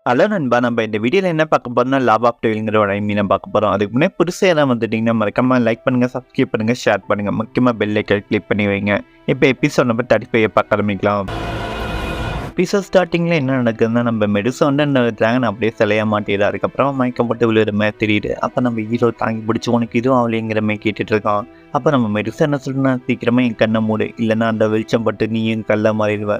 Hello நண்பா, நம்ம இந்த வீடியோல என்ன பார்க்க போறோம்னா, லாவ் ஆஃப் டெயில்ங்கிற ஒரு அனிமி பார்க்க போறோம். அதுக்கு முன்னாடி புதுசா யாராவது வந்துட்டீங்கன்னா மறக்காம லைக் பண்ணுங்க, சப்ஸ்கிரைப் பண்ணுங்க, ஷேர் பண்ணுங்க. முக்கியமா பெல் ஐக்கான் கிளிக் பண்ணி வைங்க. இப்போ எபிசோட் நம்பர் 35 பார்க்க ஆரம்பிக்கலாம். எபிசோட் ஸ்டார்டிங்ல என்ன நடக்குதுன்னா, நம்ம மெடுசா வந்து அந்த டிராகன் அப்படியே சிலையா மாட்டிடுது. அதுக்கப்புறம் மயக்கம் போட்டு விழுகிற மாதிரி தெரியுது. அப்போ நம்ம ஹீரோ தாங்கி பிடிச்சி உனக்கு இதுவும் அவளைங்கிற மாதிரி கேட்டுட்டு இருக்கான். அப்போ நம்ம மெடுசா என்ன சொல்றா, சீக்கிரமா என் கண்ணை மூடு, இல்லைன்னா அந்த வெளிச்சம் பட்டு நீயும் கல்ல மாறிடுவ.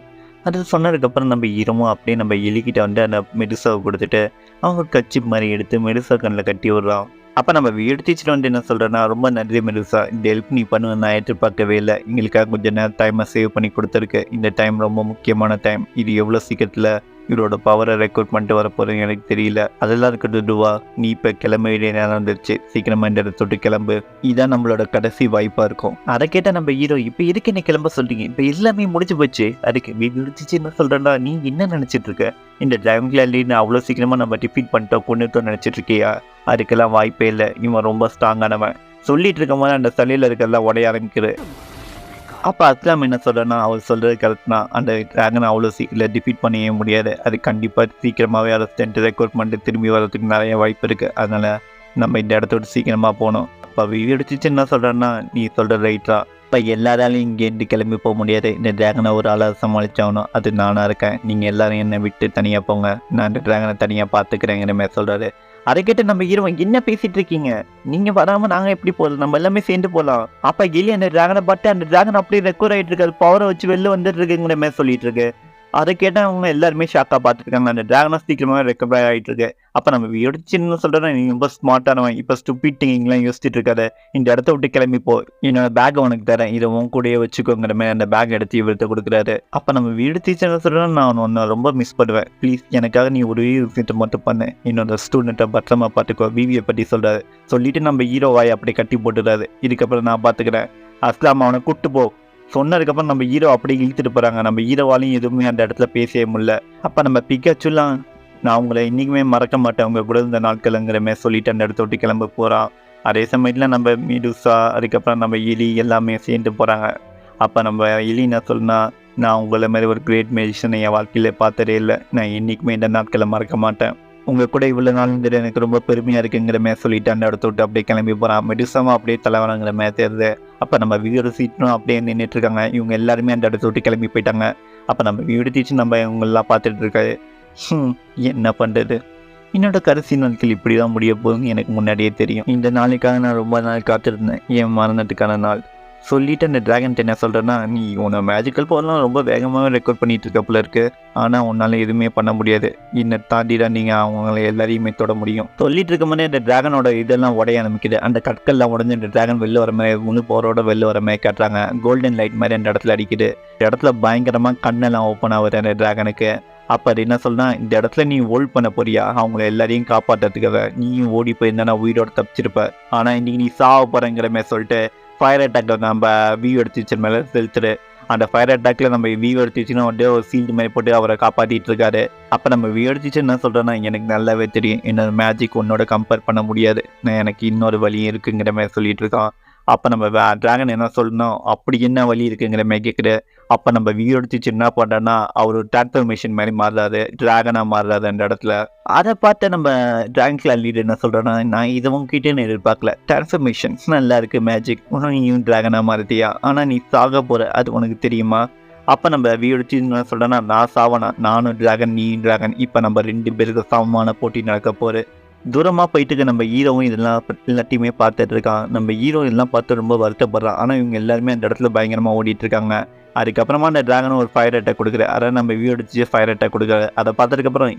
அது சொன்னதுக்கப்புறம் நம்ம ஹீரோவும் அப்படியே நம்ம எலிக்கிட்ட வந்து அந்த மெடுசாவை கொடுத்துட்டு அவங்க கச்சிப் மாதிரி எடுத்து மெடுசா கண்ணில் கட்டி விடுறான். அப்போ நம்ம வீடு டீச்சர் வந்து என்ன சொல்கிறேன்னா, ரொம்ப நன்றி மெடுசா, இந்த ஹெல்ப் நீ பண்ணுவேன் நான் எதிர்பார்க்கவே இல்லை. எங்களுக்காக கொஞ்சம் நேரம் டைமை சேவ் பண்ணி கொடுத்துருக்கு. இந்த டைம் ரொம்ப முக்கியமான டைம். இது எவ்வளோ சீக்கிரத்தில் இவரோட பவரை ரெக்கார்ட் பண்ணிட்டு வர போகிறேன்னு எனக்கு தெரியல. அதெல்லாம் இருக்கட்டும் துவா, நீ இப்போ கிளம்ப வேண்டிய நேரம் வந்துருச்சு. சீக்கிரமாக இந்த இடத்த தொட்டு கிளம்பு. இதுதான் நம்மளோட கடைசி வாய்ப்பாக இருக்கும். அதை கேட்டால் நம்ம ஹீரோ, இப்போ எதுக்கு என்ன கிளம்ப சொல்றீங்க? இப்போ எல்லாமே முடிஞ்சு போச்சு. அதுக்கு முடிச்சிச்சு என்ன சொல்கிறேன்னா, நீ என்ன நினச்சிட்டு இருக்க? இந்த ட்ராகன் அவ்வளோ சீக்கிரமாக நம்ம டிஃபீட் பண்ணிட்டோம், கொண்டுட்டோம் நினச்சிட்டு இருக்கியா? அதுக்கெல்லாம் வாய்ப்பே இல்லை. இவன் ரொம்ப ஸ்ட்ராங்கானவன். சொல்லிட்டு இருக்கும் போது அந்த தலையில் இருக்கிறதெல்லாம் உடைய ஆரம்பிக்குது. அப்போ அஸ்லாம் என்ன சொல்கிறேன்னா, அவர் சொல்கிறது கரெக்ட் தான். அந்த ட்ராகனை அவ்வளோ சீக்கிரம் டிஃபீட் பண்ணவே முடியாது. அது கண்டிப்பாக சீக்கிரமாகவே அதை ஸ்டென்ட் ரெக்கார்ட் பண்ணிட்டு திரும்பி வர்றதுக்கு நிறைய வாய்ப்பு இருக்குது. அதனால் நம்ம இந்த இடத்தோட சீக்கிரமாக போகணும். அப்போ எடுத்துச்சு என்ன சொல்கிறேன்னா, நீ சொல்கிற ரைட்டா. இப்போ எல்லாராலையும் இங்கேருந்து கிளம்பி போக முடியாது. இந்த ட்ராகனை ஒரு ஆளாக சமாளிச்சாகணும். அது நானாக இருக்கேன். நீங்கள் எல்லோரும் என்னை விட்டு தனியாக போங்க, நான் அந்த ட்ராகனை தனியாக பார்த்துக்கிறேங்கிற மாதிரி சொல்கிறாரு. அதை கேட்டு நம்ம ஹீரோ, என்ன பேசிட்டு இருக்கீங்க? நீங்க வராம நாங்க எப்படி போகலாம்? நம்ம எல்லாமே சேர்ந்து போகலாம். அப்ப எலி அந்த டிராகனை பார்த்து அந்த டிராகன் அப்படியே ரெக்கவர் ஆயிட்டு இருக்காரு, பவரை வச்சு வெளில வந்துட்டு இருக்குங்கிற மாதிரி சொல்லிட்டு இருக்கு. அதை கேட்டால் அவங்க எல்லாருமே ஷாக்காக பார்த்துருக்காங்க. அந்த டிராகனை சீக்கிரமாக ரெக்கவர் ஆகிட்டு இருக்கு. அப்போ நம்ம எடுத்துன்னு சொல்கிறேன், நீ ரொம்ப ஸ்மார்ட்டானவன். இப்போ ஸ்டூபிட் திங்கிங்லாம் யோசிச்சுட்டு இருக்காது. இந்த இடத்த விட்டு கிளம்பிப்போ, என்னோட பேக்கை உனக்கு தரேன், இதை உன் கூடயே வச்சுக்கோங்கிற மாதிரி அந்த பேக் எடுத்து இவர்கிட்ட கொடுக்குறாரு. அப்போ நம்ம எடுத்துச்சுன்னு சொல்கிறேன், நான் உன்னை ரொம்ப மிஸ் பண்ணுவேன். ப்ளீஸ் எனக்காக நீ ஒரு விஷயத்தை மட்டும் பண்ணு. என்னோட ஸ்டூடெண்ட்டை பத்திரமா பார்த்துக்கோ. பிவியை பற்றி சொல்கிறாரு. சொல்லிட்டு நம்ம ஹீரோவாய் அப்படி கட்டி போட்டுறாரு. இதுக்கப்புறம் நான் பார்த்துக்கிறேன். அஸ்லாம் அவனை கூப்பிட்டு போ சொன்னதுக்கப்புறம் நம்ம ஹீரோ அப்படியே இழுத்துட்டு போகிறாங்க. நம்ம ஹீரோவாலையும் எதுவுமே அந்த இடத்துல பேசவே முடியல. அப்போ நம்ம பிக்காச்சுலாம், நான் உங்களை இன்றைக்குமே மறக்க மாட்டேன், அவங்க கூட இந்த நாட்களுங்கிற மாதிரி சொல்லிட்டு அந்த இடத்த விட்டு கிளம்ப போகிறான். அதே சமயத்தில் நம்ம மெடுசா, அதுக்கப்புறம் நம்ம எலி எல்லாமே சேர்ந்து போகிறாங்க. அப்போ நம்ம எலி என்ன சொல்லுனா, நான் உங்களை மாதிரி ஒரு கிரேட் மெஜிஷியனை என் வாழ்க்கையில் பார்த்ததே இல்லை. நான் என்றைக்குமே இந்த நாட்களை மறக்க மாட்டேன். உங்கள் கூட இவ்வளோ நாள்ங்கிற எனக்கு ரொம்ப பெருமையாக இருக்குங்கிற மாதிரி சொல்லிட்டு அந்த இடத்த விட்டு அப்படியே கிளம்பி போகிறான். மெடுசாவும் அப்படியே தலைவரங்கிற மாதிரி தெரியுது. அப்போ நம்ம வீடு சீட்டும் அப்படியே நின்றுட்டுருக்காங்க. இவங்க எல்லாருமே அந்த இடத்த விட்டு கிளம்பி போயிட்டாங்க. அப்போ நம்ம வீடு தீச்சு நம்ம இவங்கெல்லாம் பார்த்துட்டு இருக்காரு. என்ன பண்ணுறது? என்னோட கடைசி நாட்கள் இப்படி தான் முடிய போகுதுன்னு எனக்கு முன்னாடியே தெரியும். இந்த நாளைக்காக நான் ரொம்ப நாள் காத்திருந்தேன், என் மரணத்துக்கான நாள். சொல்லிவிட்டு அந்த ட்ராகன் என்ன சொல்கிறேன்னா, நீ உன்னை மேஜிக்கல் பவர்லாம் ரொம்ப வேகமாக ரெக்கார்ட் பண்ணிகிட்டு இருக்க போல இருக்குது. ஆனால் உன்னால் எதுவுமே பண்ண முடியாது. என்னை தாண்டி தான் நீங்கள் அவங்கள எல்லாரையுமே தொட முடியும். சொல்லிட்டு இருக்க மாதிரி அந்த ட்ராகனோட இதெல்லாம் உடைய ஆரம்பிக்குது. அந்த கற்கள்லாம் உடஞ்சி அந்த ட்ராகன் வெளில வர மாதிரி முழு பவரோட வெளில வர மாதிரி காட்டுறாங்க. கோல்டன் லைட் மாதிரி அந்த இடத்துல அடிக்குது. இந்த இடத்துல பயங்கரமாக கண்ணெல்லாம் ஓப்பன் ஆகுது அந்த ட்ராகனுக்கு. அப்போ அது என்ன சொல்றா, இந்த இடத்துல நீ ஹோல்ட் பண்ண போறியா? அவங்கள எல்லாரையும் காப்பாற்றுறதுக்காக நீயும் ஓடி போயிருந்தா உயிரோட தப்பிச்சிருப்ப. ஆனால் இன்னைக்கு நீ சாவ போகிறங்கிற மாதிரி சொல்லிட்டு ஃபயர் அட்டாக்ல நம்ம வியூ எடுத்துச்சு மேலே செலுத்துரு. அந்த ஃபயர் அட்டாக்ல நம்ம வியூ எடுத்துச்சுன்னா வந்து ஒரு சீல்டு மாதிரி போட்டு அவரை காப்பாற்றிட்டு இருக்காரு. அப்போ நம்ம வியூ எடுத்துச்சு என்ன சொல்கிறேன்னா, எனக்கு நல்லாவே தெரியும், என்னோட மேஜிக் உன்னோட கம்பேர் பண்ண முடியாது, நான் எனக்கு இன்னொரு வழியும் இருக்குங்கிற மாதிரி சொல்லிட்டு இருக்கான். அப்போ நம்ம ட்ராகன் என்ன சொல்லணும், அப்படி என்ன வழி இருக்குங்கிற மாதிரி கேட்குது. அப்போ நம்ம வியூ எடுத்துச்சு என்ன பண்ணுறோன்னா, அவர் ஒரு டிரான்ஸ்ஃபர்மேஷன் மாதிரி மாறுறாரு, ட்ராகனாக மாறுறாரு அந்த இடத்துல. அதை பார்த்து நம்ம ட்ராகன் கிளாஸ் லீடர் என்ன சொல்கிறேன்னா, நான் இதை உங்ககிட்ட எதிர்பார்க்கல. டிரான்ஸ்ஃபர்மேஷன் நல்லா இருக்குது, மேஜிக், இன்னும் நீயும் ட்ராகனாக மாறுத்தியா? ஆனால் நீ சாக போகிற, அது உனக்கு தெரியுமா? அப்போ நம்ம வியூ எடுத்து என்ன சொல்கிறேன்னா, நான் சாவனா, நானும் ட்ராகன் நீ ட்ராகன், இப்போ நம்ம 2 பேருக்கு சமமான போட்டி நடக்க போகிற. தூரமாக போயிட்டு நம்ம ஹீரோவும் இதெல்லாம் எல்லாத்தையுமே பார்த்துட்டு இருக்கான். நம்ம ஹீரோ இதெல்லாம் பார்த்து ரொம்ப வருத்தப்படுறான். ஆனால் இவங்க எல்லாருமே அந்த இடத்துல பயங்கரமாக ஓடிட்டு இருக்காங்க. அதுக்கப்புறமா அந்த ட்ராகனும் ஒரு ஃபயர் அட்டாக் கொடுக்குற, அதான் நம்ம வியூ அடிச்சு ஃபயர் அட்டாக் கொடுக்குறாரு. அதை பார்த்ததுக்கப்புறம்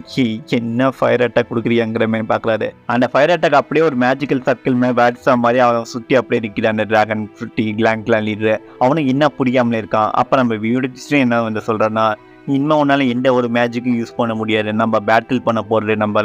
என்ன ஃபயர் அட்டாக் கொடுக்குறியாங்கிற மாதிரி பார்க்குறாரு. அந்த ஃபயர் அட்டாக் அப்படியே ஒரு மேஜிக்கல் சர்க்கிள் மாதிரி வேட்ஸா மாதிரி அவன் சுற்றி அப்படியே நிற்கிறான் அந்த ட்ராகன் சுற்றி கிளாங்க்லாம் லீடரு. அவனுக்கு என்ன புரியாமலே இருக்கான். அப்போ நம்ம வியூ அடிச்சுட்டு என்ன வந்து சொல்கிறேன்னா, இனிமேல் உன்னால் எந்த ஒரு மேஜிக்கும் யூஸ் பண்ண முடியாது, நம்ம பேட்டில் பண்ண போடுறது நம்ம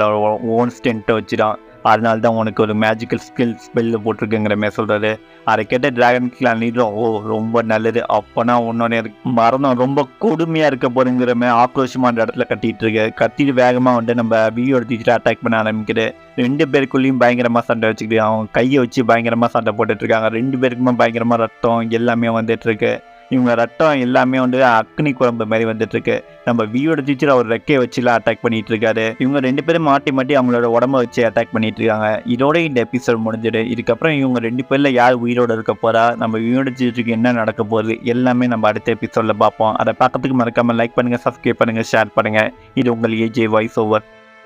ஓன் ஸ்ட்ரென்த்தை வச்சுதான், அதனால தான் உனக்கு ஒரு மேஜிக்கல் ஸ்கில்ஸ் ஸ்பெல்ல போட்டிருக்குங்கிற மாதிரி சொல்கிறாரு. அதை கேட்ட ட்ராகன் கிளான் லீடரும், ஓ ரொம்ப நல்லது, அப்போனா உன்னோட மரணம் ரொம்ப கொடுமையாக இருக்க போதுங்கிற மாதிரி ஆக்ரோஷமாக அந்த இடத்துல கட்டிகிட்டு இருக்கு. கட்டிட்டு வேகமாக வந்து நம்ம வியூ எடுத்துக்கிட்டு அட்டாக் பண்ண ஆரம்பிக்குது. 2 பேருக்குள்ளேயும் பயங்கரமாக சண்டை வச்சுக்கிட்டு அவங்க கையை வச்சு பயங்கரமாக சண்டை போட்டுட்ருக்காங்க. 2 பேருக்குமே பயங்கரமாக ரத்தம் எல்லாமே வந்துட்டுருக்கு. இவங்க ரத்தம் எல்லாமே வந்து அக்னி குழம்பு மாதிரி வந்துட்டு இருக்கு. நம்ம வியோட டீச்சர் அவர் ரெக்கையை வச்சுலாம் அட்டாக் பண்ணிட்டு இருக்காரு. இவங்க 2 பேரும் மாட்டி மாட்டி அவங்களோட உடம்ப வச்சு அட்டாக் பண்ணிட்டு இருக்காங்க. இதோட இந்த எபிசோட் முடிஞ்சிடு. இதுக்கப்புறம் இவங்க 2 பேர்ல யார் உயிரோட இருக்க போறா, நம்ம வியோட டீச்சருக்கு என்ன நடக்க போகுது எல்லாமே நம்ம அடுத்த எபிசோட்ல பார்ப்போம். அதை பார்க்கறதுக்கு மறக்காம லைக் பண்ணுங்க, சப்ஸ்கிரைப் பண்ணுங்க, ஷேர் பண்ணுங்க. இது உங்கள் ஏஜே வாய்ஸ் ஓவர்.